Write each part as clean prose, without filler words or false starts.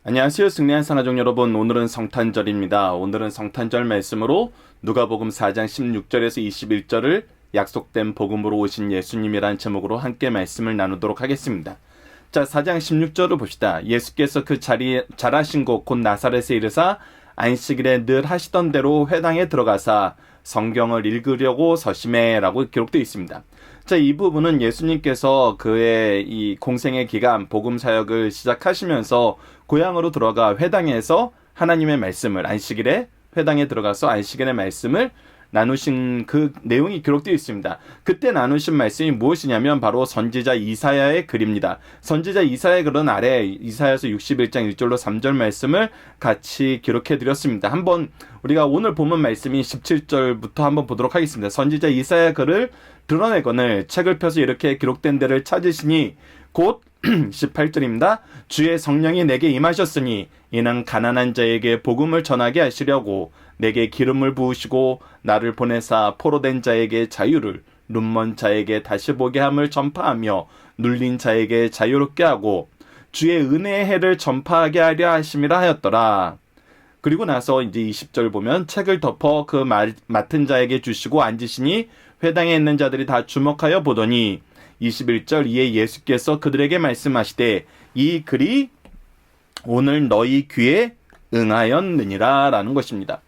안녕하세요. 승리한 산하족 여러분. 오늘은 성탄절입니다. 오늘은 성탄절 말씀으로 누가복음 4장 16절에서 21절을 약속된 복음으로 오신 예수님이란 제목으로 함께 말씀을 나누도록 하겠습니다. 자, 4장 16절을 봅시다. 예수께서 그 자라신 곳 곧 나사렛에 이르사 안식일에 늘 하시던 대로 회당에 들어가사 성경을 읽으려고 서심해라고 기록되어 있습니다. 자, 이 부분은 예수님께서 그의 이 공생의 기간 복음 사역을 시작하시면서 고향으로 들어가 회당에서 하나님의 말씀을 안식일에 회당에 들어가서 안식일의 말씀을 나누신 그 내용이 기록되어 있습니다. 그때 나누신 말씀이 무엇이냐면 바로 선지자 이사야의 글입니다. 선지자 이사야의 글은 아래 이사야서 61장 1절로 3절 말씀을 같이 기록해 드렸습니다. 한번 우리가 오늘 본문 말씀이 17절부터 한번 보도록 하겠습니다. 선지자 이사야 글을 드러내거늘 책을 펴서 이렇게 기록된 데를 찾으시니 곧 18절입니다. 주의 성령이 내게 임하셨으니 이는 가난한 자에게 복음을 전하게 하시려고 내게 기름을 부으시고 나를 보내사 포로된 자에게 자유를 눈먼 자에게 다시 보게 함을 전파하며 눌린 자에게 자유롭게 하고 주의 은혜의 해를 전파하게 하려 하심이라 하였더라. 그리고 나서 이제 20절 보면 책을 덮어 그 맡은 자에게 주시고 앉으시니 회당에 있는 자들이 다 주목하여 보더니 21절 이에 예수께서 그들에게 말씀하시되 이 글이 오늘 너희 귀에 응하였느니라 라는 것입니다.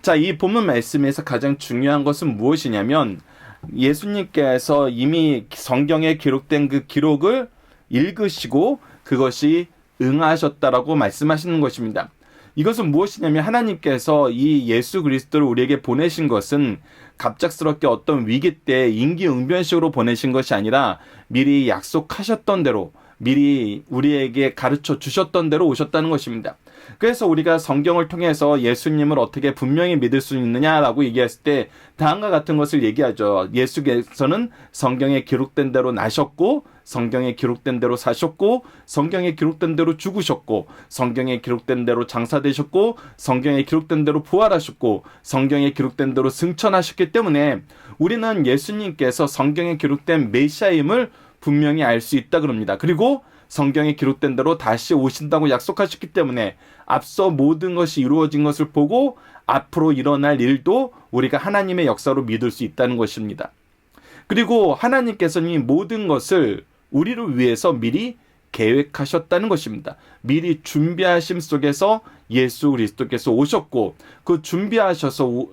자, 이 본문 말씀에서 가장 중요한 것은 무엇이냐면 예수님께서 이미 성경에 기록된 그 기록을 읽으시고 그것이 응하셨다라고 말씀하시는 것입니다. 이것은 무엇이냐면 하나님께서 이 예수 그리스도를 우리에게 보내신 것은 갑작스럽게 어떤 위기 때 임기응변식으로 보내신 것이 아니라 미리 약속하셨던 대로 미리 우리에게 가르쳐 주셨던 대로 오셨다는 것입니다. 그래서 우리가 성경을 통해서 예수님을 어떻게 분명히 믿을 수 있느냐라고 얘기했을 때 다음과 같은 것을 얘기하죠. 예수께서는 성경에 기록된 대로 나셨고 성경에 기록된 대로 사셨고 성경에 기록된 대로 죽으셨고 성경에 기록된 대로 장사되셨고 성경에 기록된 대로 부활하셨고 성경에 기록된 대로 승천하셨기 때문에 우리는 예수님께서 성경에 기록된 메시아임을 분명히 알 수 있다 그럽니다. 그리고 성경에 기록된 대로 다시 오신다고 약속하셨기 때문에 앞서 모든 것이 이루어진 것을 보고 앞으로 일어날 일도 우리가 하나님의 역사로 믿을 수 있다는 것입니다. 그리고 하나님께서는 이 모든 것을 우리를 위해서 미리 계획하셨다는 것입니다. 미리 준비하심 속에서 예수 그리스도께서 오셨고 그 준비하셔서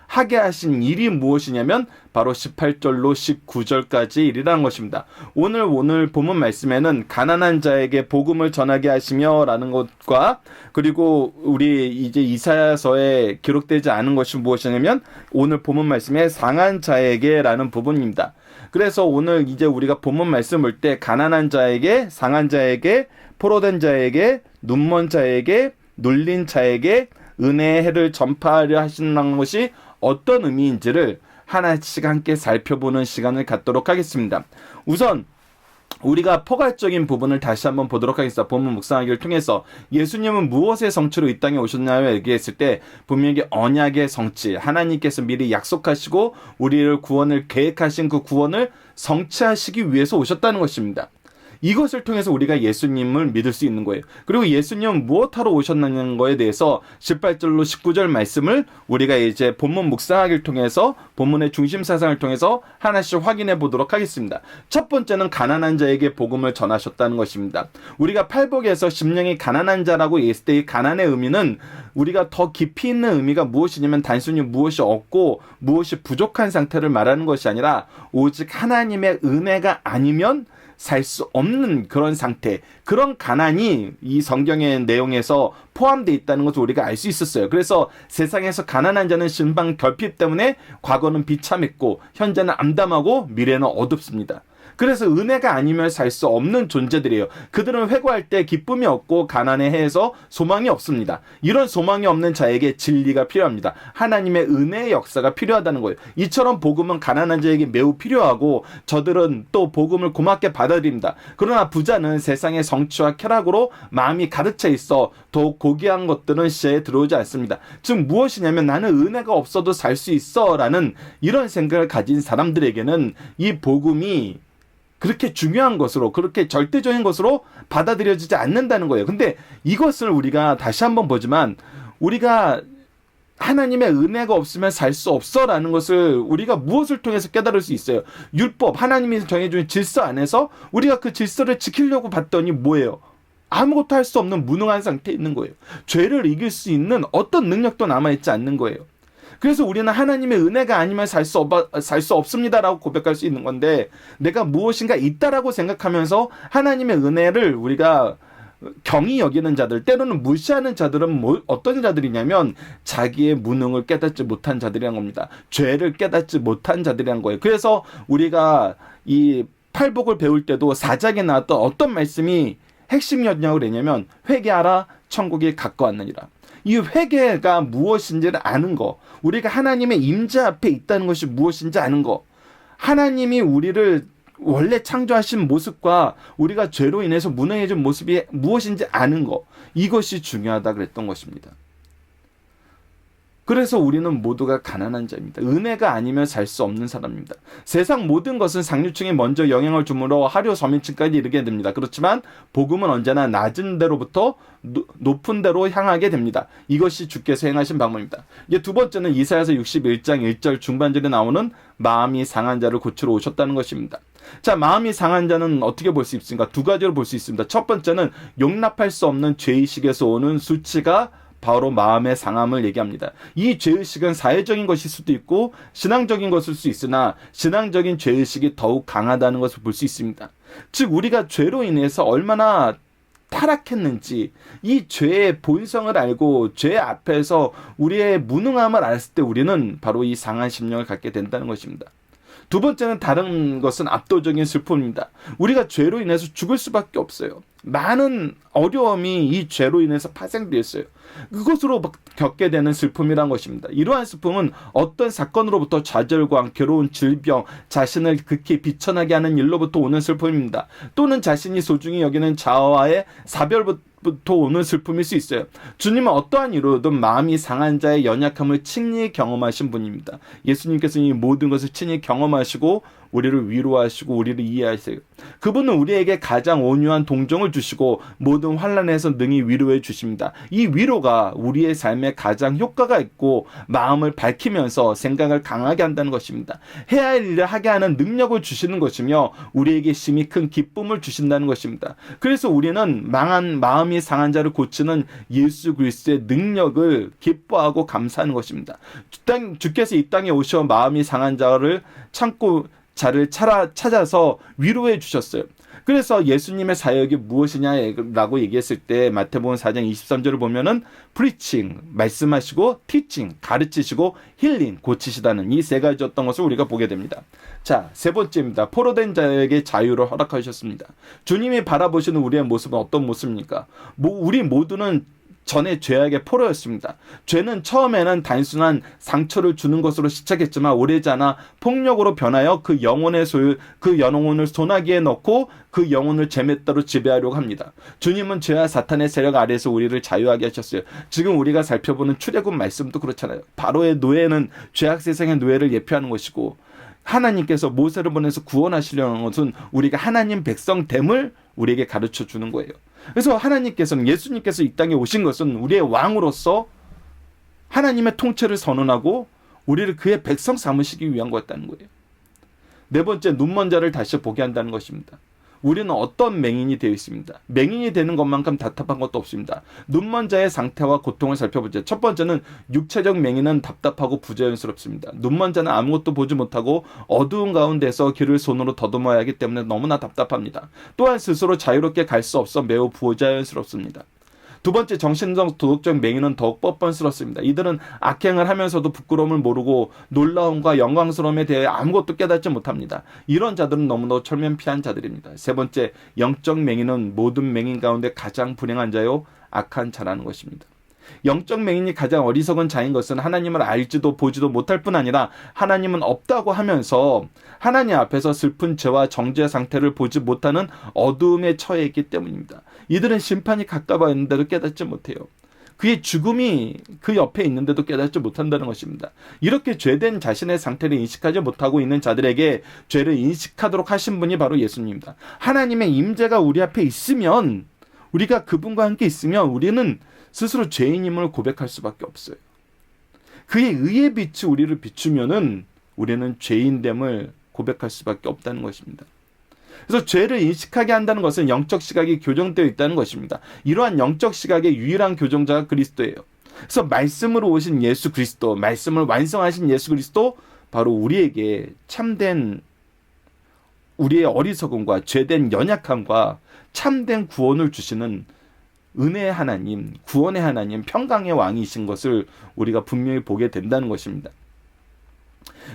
하게 하신 일이 무엇이냐면 바로 18절로 19절까지 일이라는 것입니다. 오늘 본문 말씀에는 가난한 자에게 복음을 전하게 하시며 라는 것과 그리고 우리 이제 이사야서에 기록되지 않은 것이 무엇이냐면 오늘 본문 말씀에 상한 자에게 라는 부분입니다. 그래서 오늘 이제 우리가 본문 말씀 볼 때 가난한 자에게, 상한 자에게, 포로된 자에게, 눈먼 자에게, 눌린 자에게 은혜의 해를 전파하려 하시는 것이 어떤 의미인지를 하나씩 함께 살펴보는 시간을 갖도록 하겠습니다. 우선 우리가 포괄적인 부분을 다시 한번 보도록 하겠습니다. 본문 묵상하기를 통해서 예수님은 무엇의 성취로 이 땅에 오셨냐고 얘기했을 때 분명히 언약의 성취, 하나님께서 미리 약속하시고 우리를 구원을 계획하신 그 구원을 성취하시기 위해서 오셨다는 것입니다. 이것을 통해서 우리가 예수님을 믿을 수 있는 거예요. 그리고 예수님은 무엇하러 오셨느냐는 거에 대해서 18절로 19절 말씀을 우리가 이제 본문 묵상하기를 통해서 본문의 중심 사상을 통해서 하나씩 확인해 보도록 하겠습니다. 첫 번째는 가난한 자에게 복음을 전하셨다는 것입니다. 우리가 팔복에서 심령이 가난한 자라고 얘기했을 때 이 가난의 의미는 우리가 더 깊이 있는 의미가 무엇이냐면 단순히 무엇이 없고 무엇이 부족한 상태를 말하는 것이 아니라 오직 하나님의 은혜가 아니면 살 수 없는 그런 상태, 그런 가난이 이 성경의 내용에서 포함되어 있다는 것을 우리가 알 수 있었어요. 그래서 세상에서 가난한 자는 신방 결핍 때문에 과거는 비참했고 현재는 암담하고 미래는 어둡습니다. 그래서 은혜가 아니면 살 수 없는 존재들이에요. 그들은 회고할 때 기쁨이 없고 가난에 해서 소망이 없습니다. 이런 소망이 없는 자에게 진리가 필요합니다. 하나님의 은혜의 역사가 필요하다는 거예요. 이처럼 복음은 가난한 자에게 매우 필요하고 저들은 또 복음을 고맙게 받아들입니다. 그러나 부자는 세상의 성취와 쾌락으로 마음이 가득 차 있어 더욱 고귀한 것들은 시야에 들어오지 않습니다. 즉 무엇이냐면 나는 은혜가 없어도 살 수 있어 라는 이런 생각을 가진 사람들에게는 이 복음이 그렇게 중요한 것으로, 그렇게 절대적인 것으로 받아들여지지 않는다는 거예요. 근데 이것을 우리가 다시 한번 보지만, 우리가 하나님의 은혜가 없으면 살 수 없어라는 것을 우리가 무엇을 통해서 깨달을 수 있어요? 율법, 하나님이 정해준 질서 안에서 우리가 그 질서를 지키려고 봤더니 뭐예요? 아무것도 할 수 없는 무능한 상태에 있는 거예요. 죄를 이길 수 있는 어떤 능력도 남아있지 않는 거예요. 그래서 우리는 하나님의 은혜가 아니면 살 수 없습니다라고 고백할 수 있는 건데, 내가 무엇인가 있다라고 생각하면서 하나님의 은혜를 우리가 경히 여기는 자들, 때로는 무시하는 자들은 어떤 자들이냐면 자기의 무능을 깨닫지 못한 자들이란 겁니다. 죄를 깨닫지 못한 자들이란 거예요. 그래서 우리가 이 팔복을 배울 때도 4장에 나왔던 어떤 말씀이 핵심이었냐고 그랬냐면, 회개하라, 천국이 가까웠느니라. 이 회개가 무엇인지를 아는 거, 우리가 하나님의 임재 앞에 있다는 것이 무엇인지 아는 거, 하나님이 우리를 원래 창조하신 모습과 우리가 죄로 인해서 무능해진 모습이 무엇인지 아는 거, 이것이 중요하다 그랬던 것입니다. 그래서 우리는 모두가 가난한 자입니다. 은혜가 아니면 살 수 없는 사람입니다. 세상 모든 것은 상류층에 먼저 영향을 주므로 하류 서민층까지 이르게 됩니다. 그렇지만 복음은 언제나 낮은 데로부터 높은 데로 향하게 됩니다. 이것이 주께서 행하신 방법입니다. 이제 두 번째는 이사야서 61장 1절 중반절에 나오는 마음이 상한 자를 고치러 오셨다는 것입니다. 자, 마음이 상한 자는 어떻게 볼 수 있습니까? 두 가지로 볼 수 있습니다. 첫 번째는 용납할 수 없는 죄의식에서 오는 수치가 바로 마음의 상함을 얘기합니다. 이 죄의식은 사회적인 것일 수도 있고 신앙적인 것일 수 있으나, 신앙적인 죄의식이 더욱 강하다는 것을 볼 수 있습니다. 즉, 우리가 죄로 인해서 얼마나 타락했는지, 이 죄의 본성을 알고 죄 앞에서 우리의 무능함을 알았을 때 우리는 바로 이 상한 심령을 갖게 된다는 것입니다. 두 번째는 다른 것은 압도적인 슬픔입니다. 우리가 죄로 인해서 죽을 수밖에 없어요. 많은 어려움이 이 죄로 인해서 파생되었어요. 그것으로 겪게 되는 슬픔이란 것입니다. 이러한 슬픔은 어떤 사건으로부터 좌절과 괴로운 질병, 자신을 극히 비천하게 하는 일로부터 오는 슬픔입니다. 또는 자신이 소중히 여기는 자아와의 사별부터 오는 슬픔일 수 있어요. 주님은 어떠한 이유로든 마음이 상한 자의 연약함을 친히 경험하신 분입니다. 예수님께서 이 모든 것을 친히 경험하시고 우리를 위로하시고 우리를 이해하세요. 그분은 우리에게 가장 온유한 동정을 주시고 모든 환난에서 능히 위로해 주십니다. 이 위로가 우리의 삶에 가장 효과가 있고 마음을 밝히면서 생각을 강하게 한다는 것입니다. 해야 할 일을 하게 하는 능력을 주시는 것이며 우리에게 심히 큰 기쁨을 주신다는 것입니다. 그래서 우리는 마음이 상한 자를 고치는 예수 그리스도의 능력을 기뻐하고 감사하는 것입니다. 주께서 이 땅에 오셔 마음이 상한 자를 찾아서 위로해 주셨어요. 그래서 예수님의 사역이 무엇이냐라고 얘기했을 때 마태복음 4장 23절을 보면은 preaching, 말씀하시고 teaching, 가르치시고 healing, 고치시다는 이 세 가지였던 것을 우리가 보게 됩니다. 자, 세 번째입니다. 포로된 자에게 자유를 허락하셨습니다. 주님이 바라보시는 우리의 모습은 어떤 모습입니까? 우리 모두는 전에 죄악의 포로였습니다. 죄는 처음에는 단순한 상처를 주는 것으로 시작했지만 오래지 않아 폭력으로 변하여 그 영혼을 소나기에 넣고 그 영혼을 제멋대로 지배하려고 합니다. 주님은 죄와 사탄의 세력 아래에서 우리를 자유하게 하셨어요. 지금 우리가 살펴보는 출애굽 말씀도 그렇잖아요. 바로의 노예는 죄악 세상의 노예를 예표하는 것이고, 하나님께서 모세를 보내서 구원하시려는 것은 우리가 하나님 백성됨을 우리에게 가르쳐 주는 거예요. 그래서 예수님께서 이 땅에 오신 것은 우리의 왕으로서 하나님의 통치를 선언하고 우리를 그의 백성 삼으시기 위한 거였다는 거예요. 네 번째, 눈먼 자를 다시 보게 한다는 것입니다. 우리는 어떤 맹인이 되어 있습니다. 맹인이 되는 것만큼 답답한 것도 없습니다. 눈먼 자의 상태와 고통을 살펴보죠. 첫 번째는 육체적 맹인은 답답하고 부자연스럽습니다. 눈먼 자는 아무것도 보지 못하고 어두운 가운데서 길을 손으로 더듬어야 하기 때문에 너무나 답답합니다. 또한 스스로 자유롭게 갈 수 없어 매우 부자연스럽습니다. 두 번째, 정신적 도덕적 맹인은 더욱 뻔뻔스럽습니다. 이들은 악행을 하면서도 부끄러움을 모르고 놀라움과 영광스러움에 대해 아무것도 깨닫지 못합니다. 이런 자들은 너무나 철면피한 자들입니다. 세 번째, 영적 맹인은 모든 맹인 가운데 가장 불행한 자요 악한 자라는 것입니다. 영적 맹인이 가장 어리석은 자인 것은 하나님을 알지도 보지도 못할 뿐 아니라 하나님은 없다고 하면서 하나님 앞에서 슬픈 죄와 정죄의 상태를 보지 못하는 어두움에 처해 있기 때문입니다. 이들은 심판이 가까워 있는데도 깨닫지 못해요. 그의 죽음이 그 옆에 있는데도 깨닫지 못한다는 것입니다. 이렇게 죄된 자신의 상태를 인식하지 못하고 있는 자들에게 죄를 인식하도록 하신 분이 바로 예수님입니다. 하나님의 임재가 우리 앞에 있으면, 우리가 그분과 함께 있으면 우리는 스스로 죄인임을 고백할 수밖에 없어요. 그의 의의 빛이 우리를 비추면은 우리는 죄인됨을 고백할 수밖에 없다는 것입니다. 그래서 죄를 인식하게 한다는 것은 영적 시각이 교정되어 있다는 것입니다. 이러한 영적 시각의 유일한 교정자가 그리스도예요. 그래서 말씀으로 오신 예수 그리스도, 말씀을 완성하신 예수 그리스도, 바로 우리에게 참된 우리의 어리석음과 죄된 연약함과 참된 구원을 주시는 은혜의 하나님, 구원의 하나님, 평강의 왕이신 것을 우리가 분명히 보게 된다는 것입니다.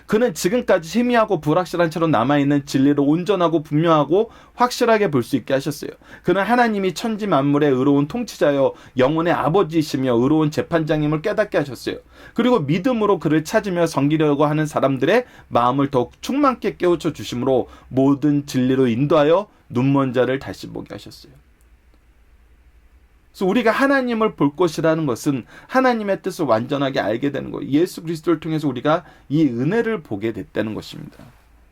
그는 지금까지 희미하고 불확실한 채로 남아있는 진리를 온전하고 분명하고 확실하게 볼 수 있게 하셨어요. 그는 하나님이 천지 만물의 의로운 통치자여 영혼의 아버지이시며 의로운 재판장임을 깨닫게 하셨어요. 그리고 믿음으로 그를 찾으며 섬기려고 하는 사람들의 마음을 더욱 충만케 깨우쳐 주심으로 모든 진리로 인도하여 눈먼 자를 다시 보게 하셨어요. 그래서 우리가 하나님을 볼 것이라는 것은 하나님의 뜻을 완전하게 알게 되는 거예요. 예수 그리스도를 통해서 우리가 이 은혜를 보게 됐다는 것입니다.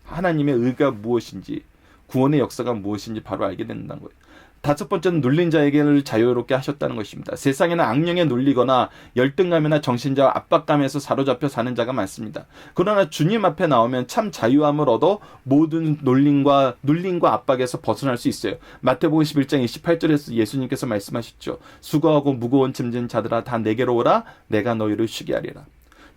하나님의 의가 무엇인지, 구원의 역사가 무엇인지 바로 알게 된다는 거예요. 다섯 번째는 눌린 자에게를 자유롭게 하셨다는 것입니다. 세상에는 악령에 눌리거나 열등감이나 정신자와 압박감에서 사로잡혀 사는 자가 많습니다. 그러나 주님 앞에 나오면 참 자유함을 얻어 모든 눌림과 압박에서 벗어날 수 있어요. 마태복음 11장 28절에서 예수님께서 말씀하셨죠. 수고하고 무거운 짐진 자들아 다 내게로 오라, 내가 너희를 쉬게 하리라.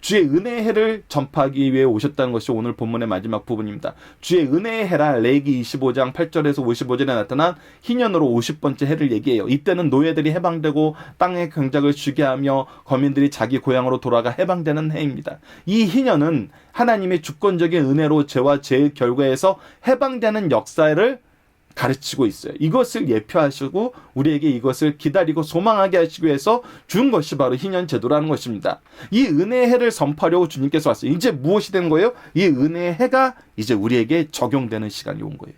주의 은혜의 해를 전파하기 위해 오셨다는 것이 오늘 본문의 마지막 부분입니다. 주의 은혜의 해라, 레위기 25장 8절에서 55절에 나타난 희년으로 50번째 해를 얘기해요. 이때는 노예들이 해방되고 땅의 경작을 쉬게 하며 거민들이 자기 고향으로 돌아가 해방되는 해입니다. 이 희년은 하나님의 주권적인 은혜로 죄와 죄의 결과에서 해방되는 역사를 가르치고 있어요. 이것을 예표하시고 우리에게 이것을 기다리고 소망하게 하시기 위해서 준 것이 바로 희년 제도라는 것입니다. 이 은혜의 해를 선포하려고 주님께서 왔어요. 이제 무엇이 된 거예요? 이 은혜의 해가 이제 우리에게 적용되는 시간이 온 거예요.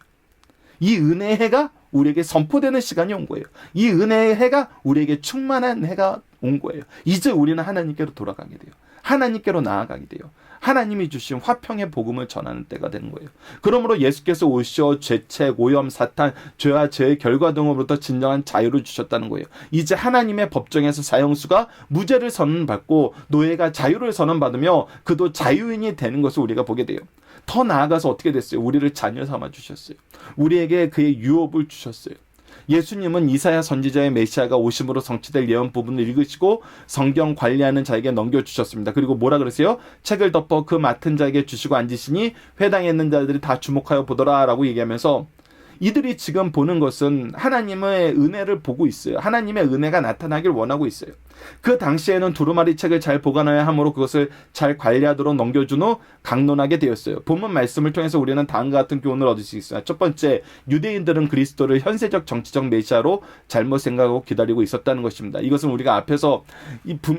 이 은혜의 해가 우리에게 선포되는 시간이 온 거예요. 이 은혜의 해가 우리에게 충만한 해가 온 거예요. 이제 우리는 하나님께로 돌아가게 돼요. 하나님께로 나아가게 돼요. 하나님이 주신 화평의 복음을 전하는 때가 되는 거예요. 그러므로 예수께서 오셔 죄책, 오염, 사탄, 죄와 죄의 결과 등으로부터 진정한 자유를 주셨다는 거예요. 이제 하나님의 법정에서 사형수가 무죄를 선언받고 노예가 자유를 선언받으며 그도 자유인이 되는 것을 우리가 보게 돼요. 더 나아가서 어떻게 됐어요? 우리를 자녀 삼아 주셨어요. 우리에게 그의 유업을 주셨어요. 예수님은 이사야 선지자의 메시아가 오심으로 성취될 예언 부분을 읽으시고 성경 관리하는 자에게 넘겨주셨습니다. 그리고 뭐라 그러세요? 책을 덮어 그 맡은 자에게 주시고 앉으시니 회당에 있는 자들이 다 주목하여 보더라 라고 얘기하면서 이들이 지금 보는 것은 하나님의 은혜를 보고 있어요. 하나님의 은혜가 나타나길 원하고 있어요. 그 당시에는 두루마리 책을 잘 보관해야 하므로 그것을 잘 관리하도록 넘겨준 후 강론하게 되었어요. 본문 말씀을 통해서 우리는 다음과 같은 교훈을 얻을 수 있어요. 첫 번째, 유대인들은 그리스도를 현세적 정치적 메시아로 잘못 생각하고 기다리고 있었다는 것입니다. 이것은 우리가 앞에서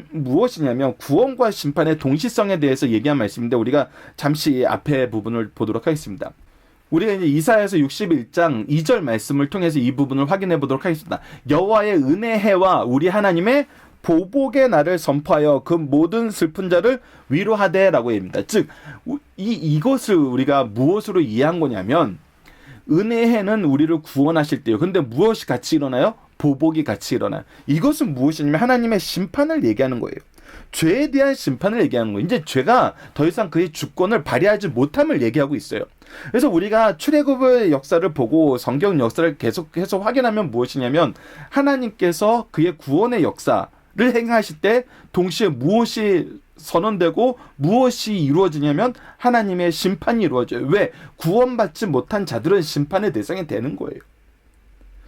무엇이냐면 구원과 심판의 동시성에 대해서 얘기한 말씀인데 우리가 잠시 앞에 부분을 보도록 하겠습니다. 우리가 이제 이사야서 61장 2절 말씀을 통해서 이 부분을 확인해 보도록 하겠습니다. 여호와의 은혜해와 우리 하나님의 보복의 날을 선포하여 그 모든 슬픈 자를 위로하되라고 합니다. 즉 이것을 우리가 무엇으로 이해한 거냐면 은혜해는 우리를 구원하실 때요. 근데 무엇이 같이 일어나요? 보복이 같이 일어나요. 이것은 무엇이냐면 하나님의 심판을 얘기하는 거예요. 죄에 대한 심판을 얘기하는 거예요. 이제 죄가 더 이상 그의 주권을 발휘하지 못함을 얘기하고 있어요. 그래서 우리가 출애굽의 역사를 보고 성경 역사를 계속해서 확인하면 무엇이냐면 하나님께서 그의 구원의 역사를 행하실 때 동시에 무엇이 선언되고 무엇이 이루어지냐면 하나님의 심판이 이루어져요. 왜? 구원받지 못한 자들은 심판의 대상이 되는 거예요.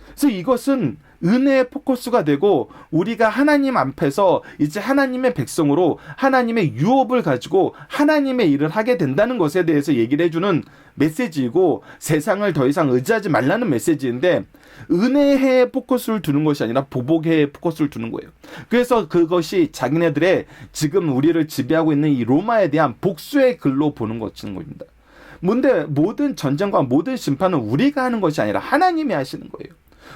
그래서 이것은 은혜의 포커스가 되고 우리가 하나님 앞에서 이제 하나님의 백성으로 하나님의 유업을 가지고 하나님의 일을 하게 된다는 것에 대해서 얘기를 해주는 메시지이고 세상을 더 이상 의지하지 말라는 메시지인데 은혜의 포커스를 두는 것이 아니라 보복의 포커스를 두는 거예요. 그래서 그것이 자기네들의 지금 우리를 지배하고 있는 이 로마에 대한 복수의 글로 보는 것입니다. 근데 모든 전쟁과 모든 심판은 우리가 하는 것이 아니라 하나님이 하시는 거예요.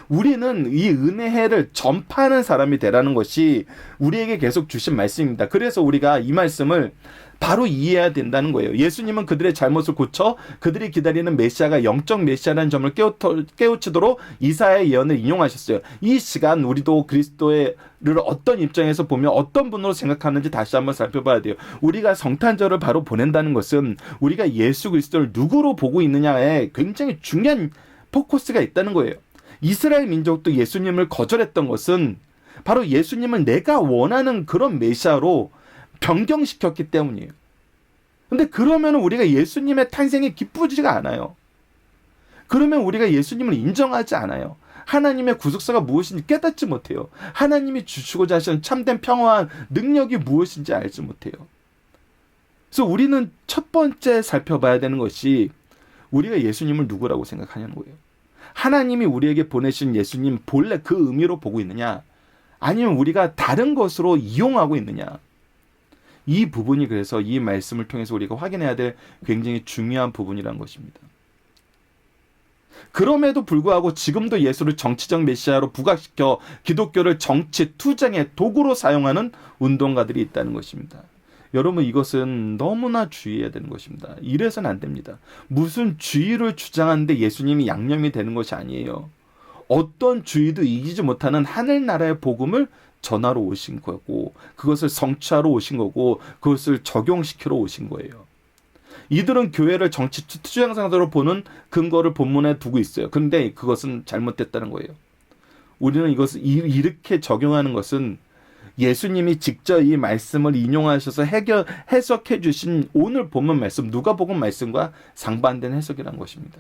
우리는 이 은혜를 전파하는 사람이 되라는 것이 우리에게 계속 주신 말씀입니다. 그래서 우리가 이 말씀을 바로 이해해야 된다는 거예요. 예수님은 그들의 잘못을 고쳐 그들이 기다리는 메시아가 영적 메시아라는 점을 깨우치도록 이사야의 예언을 인용하셨어요. 이 시간 우리도 그리스도를 어떤 입장에서 보며 어떤 분으로 생각하는지 다시 한번 살펴봐야 돼요. 우리가 성탄절을 바로 보낸다는 것은 우리가 예수 그리스도를 누구로 보고 있느냐에 굉장히 중요한 포커스가 있다는 거예요. 이스라엘 민족도 예수님을 거절했던 것은 바로 예수님을 내가 원하는 그런 메시아로 변경시켰기 때문이에요. 근데 그러면 우리가 예수님의 탄생에 기쁘지가 않아요. 그러면 우리가 예수님을 인정하지 않아요. 하나님의 구속사가 무엇인지 깨닫지 못해요. 하나님이 주시고자 하시는 참된 평화와 능력이 무엇인지 알지 못해요. 그래서 우리는 첫 번째 살펴봐야 되는 것이 우리가 예수님을 누구라고 생각하냐는 거예요. 하나님이 우리에게 보내신 예수님 본래 그 의미로 보고 있느냐, 아니면 우리가 다른 것으로 이용하고 있느냐. 이 부분이 그래서 이 말씀을 통해서 우리가 확인해야 될 굉장히 중요한 부분이라는 것입니다. 그럼에도 불구하고 지금도 예수를 정치적 메시아로 부각시켜 기독교를 정치 투쟁의 도구로 사용하는 운동가들이 있다는 것입니다. 여러분, 이것은 너무나 주의해야 되는 것입니다. 이래서는 안 됩니다. 무슨 주의를 주장하는데 예수님이 양념이 되는 것이 아니에요. 어떤 주의도 이기지 못하는 하늘나라의 복음을 전하러 오신 거고, 그것을 성취하러 오신 거고, 그것을 적용시키러 오신 거예요. 이들은 교회를 정치 투쟁 상대로 보는 근거를 본문에 두고 있어요. 그런데 그것은 잘못됐다는 거예요. 우리는 이것을 이렇게 적용하는 것은 예수님이 직접 이 말씀을 인용하셔서 해석해 주신 오늘 본문 말씀, 누가복음 말씀과 상반된 해석이라는 것입니다.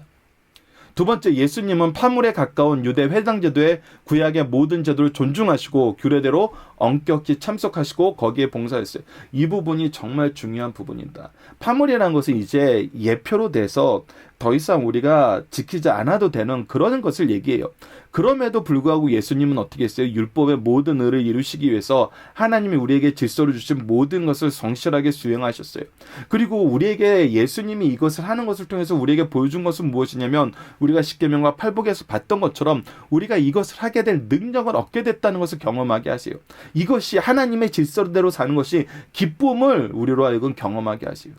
두 번째, 예수님은 파물에 가까운 유대 회당 제도의 구약의 모든 제도를 존중하시고 규례대로 엄격히 참석하시고 거기에 봉사했어요. 이 부분이 정말 중요한 부분입니다. 파물이라는 것은 이제 예표로 돼서 더 이상 우리가 지키지 않아도 되는 그런 것을 얘기해요. 그럼에도 불구하고 예수님은 어떻게 했어요? 율법의 모든 의를 이루시기 위해서 하나님이 우리에게 질서를 주신 모든 것을 성실하게 수행하셨어요. 그리고 우리에게 예수님이 이것을 하는 것을 통해서 우리에게 보여준 것은 무엇이냐면, 우리가 십계명과 팔복에서 봤던 것처럼 우리가 이것을 하게 될 능력을 얻게 됐다는 것을 경험하게 하세요. 이것이 하나님의 질서대로 사는 것이 기쁨을 우리로 하여금 경험하게 하세요.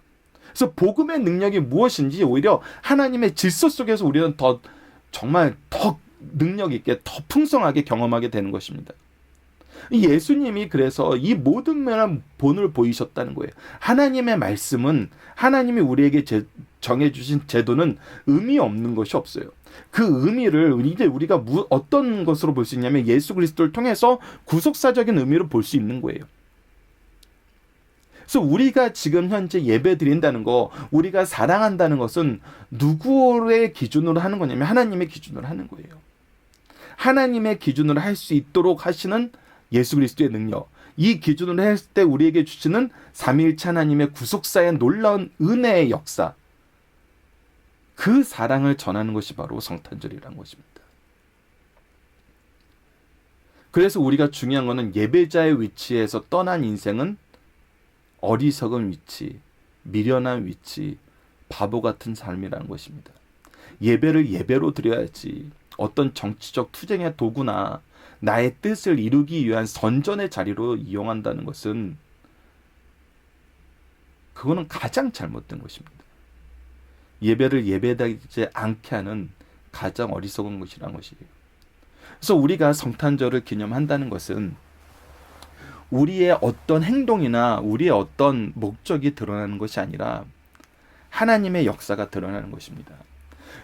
그래서 복음의 능력이 무엇인지 오히려 하나님의 질서 속에서 우리는 정말 더 능력 있게, 더 풍성하게 경험하게 되는 것입니다. 예수님이 그래서 이 모든 면한 본을 보이셨다는 거예요. 하나님의 말씀은, 하나님이 우리에게 정해주신 제도는 의미 없는 것이 없어요. 그 의미를 이제 우리가 어떤 것으로 볼 수 있냐면 예수 그리스도를 통해서 구속사적인 의미로 볼 수 있는 거예요. 그래서 우리가 지금 현재 예배 드린다는 거, 우리가 사랑한다는 것은 누구의 기준으로 하는 거냐면 하나님의 기준으로 하는 거예요. 하나님의 기준으로 할 수 있도록 하시는 예수 그리스도의 능력, 이 기준으로 했을 때 우리에게 주시는 삼위일체 하나님의 구속사의 놀라운 은혜의 역사, 그 사랑을 전하는 것이 바로 성탄절이라는 것입니다. 그래서 우리가 중요한 것은 예배자의 위치에서 떠난 인생은 어리석은 위치, 미련한 위치, 바보 같은 삶이라는 것입니다. 예배를 예배로 드려야지 어떤 정치적 투쟁의 도구나 나의 뜻을 이루기 위한 선전의 자리로 이용한다는 것은, 그거는 가장 잘못된 것입니다. 예배를 예배되지 않게 하는 가장 어리석은 것이라는 것이에요. 그래서 우리가 성탄절을 기념한다는 것은 우리의 어떤 행동이나 우리의 어떤 목적이 드러나는 것이 아니라 하나님의 역사가 드러나는 것입니다.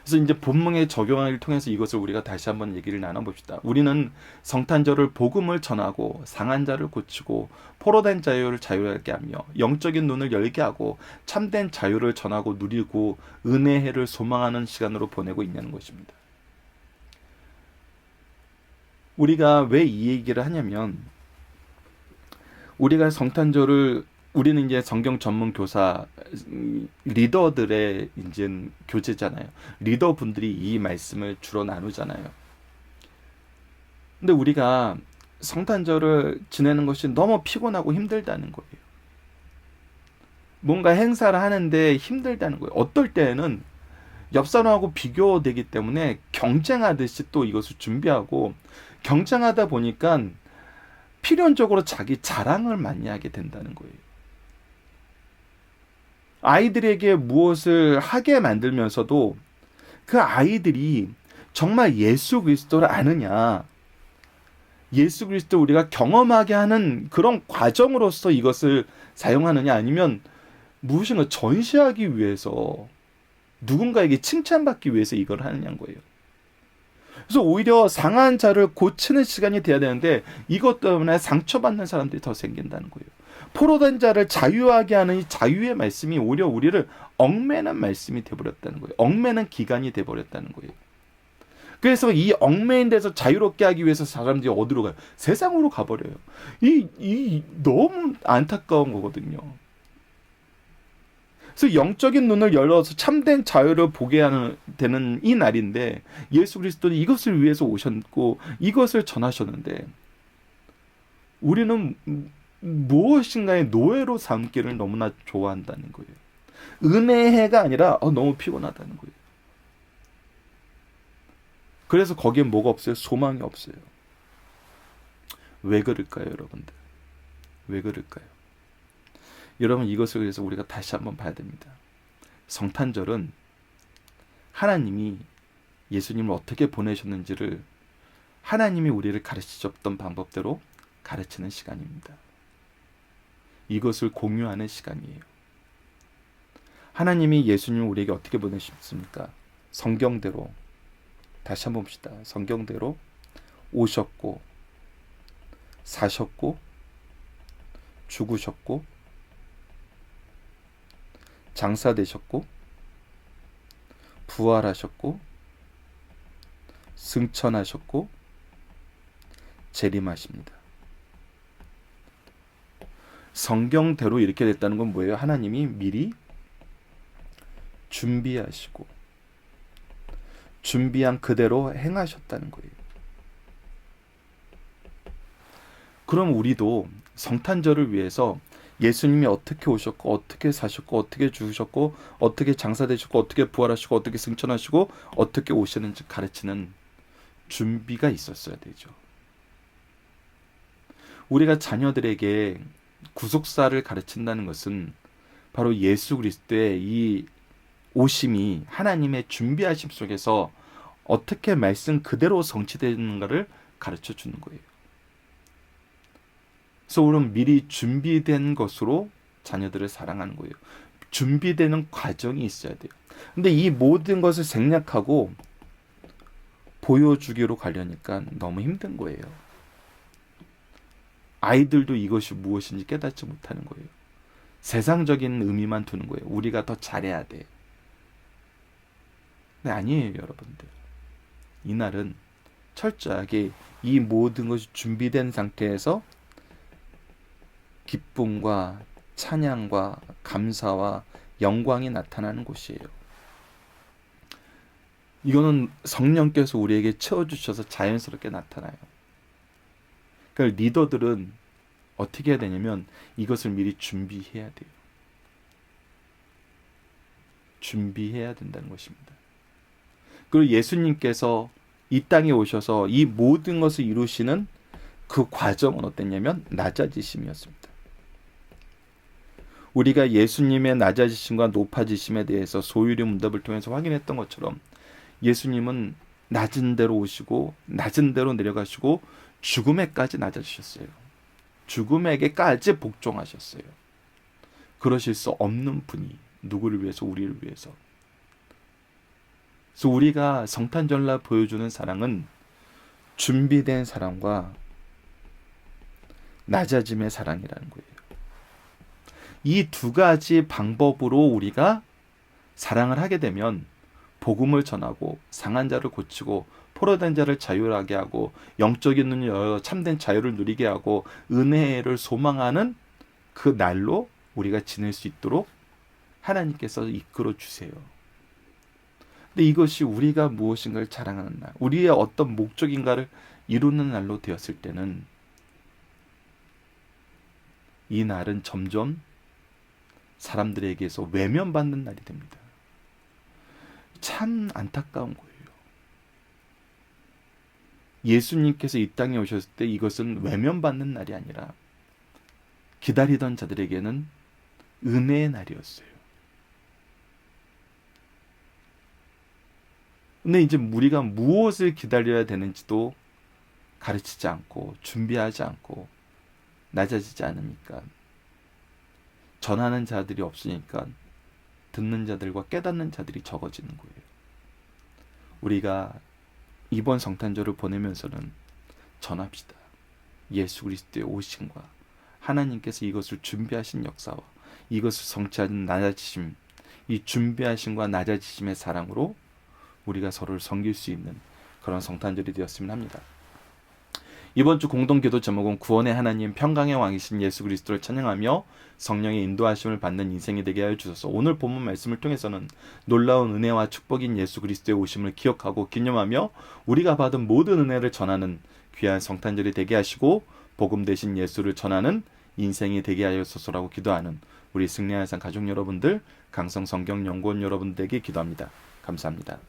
그래서 이제 본문의 적용을 통해서 이것을 우리가 다시 한번 얘기를 나눠봅시다. 우리는 성탄절을 복음을 전하고 상한 자를 고치고 포로된 자유를 자유하게 하며 영적인 눈을 열게 하고 참된 자유를 전하고 누리고 은혜의 해를 소망하는 시간으로 보내고 있냐는 것입니다. 우리가 왜 이 얘기를 하냐면, 우리가 성탄절을, 우리는 이제 성경 전문 교사 리더들의 이제 교재잖아요. 리더분들이 이 말씀을 주로 나누잖아요. 근데 우리가 성탄절을 지내는 것이 너무 피곤하고 힘들다는 거예요. 뭔가 행사를 하는데 힘들다는 거예요. 어떨 때는 옆 사람하고 비교되기 때문에 경쟁하듯이 또 이것을 준비하고, 경쟁하다 보니까 필연적으로 자기 자랑을 많이 하게 된다는 거예요. 아이들에게 무엇을 하게 만들면서도 그 아이들이 정말 예수 그리스도를 아느냐, 예수 그리스도 우리가 경험하게 하는 그런 과정으로서 이것을 사용하느냐, 아니면 무엇인가 전시하기 위해서, 누군가에게 칭찬받기 위해서 이걸 하느냐는 거예요. 그래서 오히려 상한 자를 고치는 시간이 돼야 되는데 이것 때문에 상처받는 사람들이 더 생긴다는 거예요. 포로된 자를 자유하게 하는 이 자유의 말씀이 오히려 우리를 얽매는 말씀이 돼버렸다는 거예요. 얽매는 기간이 돼버렸다는 거예요. 그래서 이 얽매인 데서 자유롭게 하기 위해서 사람들이 어디로 가요? 세상으로 가버려요. 이 너무 안타까운 거거든요. 그래서 영적인 눈을 열어서 참된 자유를 보게 되는 이 날인데, 예수 그리스도는 이것을 위해서 오셨고 이것을 전하셨는데, 우리는 무엇인가의 노예로 삼기를 너무나 좋아한다는 거예요. 은혜의 해가 아니라 너무 피곤하다는 거예요. 그래서 거기에 뭐가 없어요? 소망이 없어요. 왜 그럴까요, 여러분들? 왜 그럴까요? 여러분, 이것을 그래서 우리가 다시 한번 봐야 됩니다. 성탄절은 하나님이 예수님을 어떻게 보내셨는지를 하나님이 우리를 가르치셨던 방법대로 가르치는 시간입니다. 이것을 공유하는 시간이에요. 하나님이 예수님을 우리에게 어떻게 보내셨습니까? 성경대로, 다시 한번 봅시다. 성경대로 오셨고, 사셨고, 죽으셨고, 장사되셨고, 부활하셨고, 승천하셨고, 재림하십니다. 성경대로 이렇게 됐다는 건 뭐예요? 하나님이 미리 준비하시고 준비한 그대로 행하셨다는 거예요. 그럼 우리도 성탄절을 위해서 예수님이 어떻게 오셨고, 어떻게 사셨고, 어떻게 죽으셨고, 어떻게 장사되셨고, 어떻게 부활하시고, 어떻게 승천하시고, 어떻게 오시는지 가르치는 준비가 있었어야 되죠. 우리가 자녀들에게 구속사를 가르친다는 것은 바로 예수 그리스도의 이 오심이 하나님의 준비하심 속에서 어떻게 말씀 그대로 성취되는가를 가르쳐 주는 거예요. 그래서 우리는 미리 준비된 것으로 자녀들을 사랑하는 거예요. 준비되는 과정이 있어야 돼요. 근데 이 모든 것을 생략하고 보여주기로 가려니까 너무 힘든 거예요. 아이들도 이것이 무엇인지 깨닫지 못하는 거예요. 세상적인 의미만 두는 거예요. 우리가 더 잘해야 돼. 근데 아니에요, 여러분들. 이날은 철저하게 이 모든 것이 준비된 상태에서 기쁨과 찬양과 감사와 영광이 나타나는 곳이에요. 이거는 성령께서 우리에게 채워주셔서 자연스럽게 나타나요. 그러니까 리더들은 어떻게 해야 되냐면 이것을 미리 준비해야 돼요. 준비해야 된다는 것입니다. 그리고 예수님께서 이 땅에 오셔서 이 모든 것을 이루시는 그 과정은 어땠냐면 낮아지심이었습니다. 우리가 예수님의 낮아지심과 높아지심에 대해서 소유리 문답을 통해서 확인했던 것처럼 예수님은 낮은 데로 오시고 낮은 데로 내려가시고 죽음에까지 낮아지셨어요. 죽음에게까지 복종하셨어요. 그러실 수 없는 분이 누구를 위해서? 우리를 위해서. 그래서 우리가 성탄절날 보여주는 사랑은 준비된 사랑과 낮아짐의 사랑이라는 거예요. 이 두 가지 방법으로 우리가 사랑을 하게 되면 복음을 전하고 상한 자를 고치고 포로된 자를 자유하게 하고 영적인 눈을 열어 참된 자유를 누리게 하고 은혜를 소망하는 그 날로 우리가 지낼 수 있도록 하나님께서 이끌어 주세요. 근데 이것이 우리가 무엇인가를 자랑하는 날, 우리의 어떤 목적인가를 이루는 날로 되었을 때는 이 날은 점점 사람들에게서 외면받는 날이 됩니다. 참 안타까운 거예요. 예수님께서 이 땅에 오셨을 때 이것은 외면받는 날이 아니라 기다리던 자들에게는 은혜의 날이었어요. 근데 이제 우리가 무엇을 기다려야 되는지도 가르치지 않고 준비하지 않고 낮아지지 않으니까, 전하는 자들이 없으니까 듣는 자들과 깨닫는 자들이 적어지는 거예요. 우리가 이번 성탄절을 보내면서는 전합시다. 예수 그리스도의 오심과 하나님께서 이것을 준비하신 역사와 이것을 성취하는 낮아지심, 이 준비하심과 낮아지심의 사랑으로 우리가 서로를 섬길 수 있는 그런 성탄절이 되었으면 합니다. 이번 주 공동기도 제목은 구원의 하나님 평강의 왕이신 예수 그리스도를 찬양하며 성령의 인도하심을 받는 인생이 되게 하여 주소서. 오늘 본문 말씀을 통해서는 놀라운 은혜와 축복인 예수 그리스도의 오심을 기억하고 기념하며 우리가 받은 모든 은혜를 전하는 귀한 성탄절이 되게 하시고 복음 대신 예수를 전하는 인생이 되게 하여소서라고 기도하는 우리 승리하는 가족 여러분들, 강성 성경 연구원 여러분들에게 기도합니다. 감사합니다.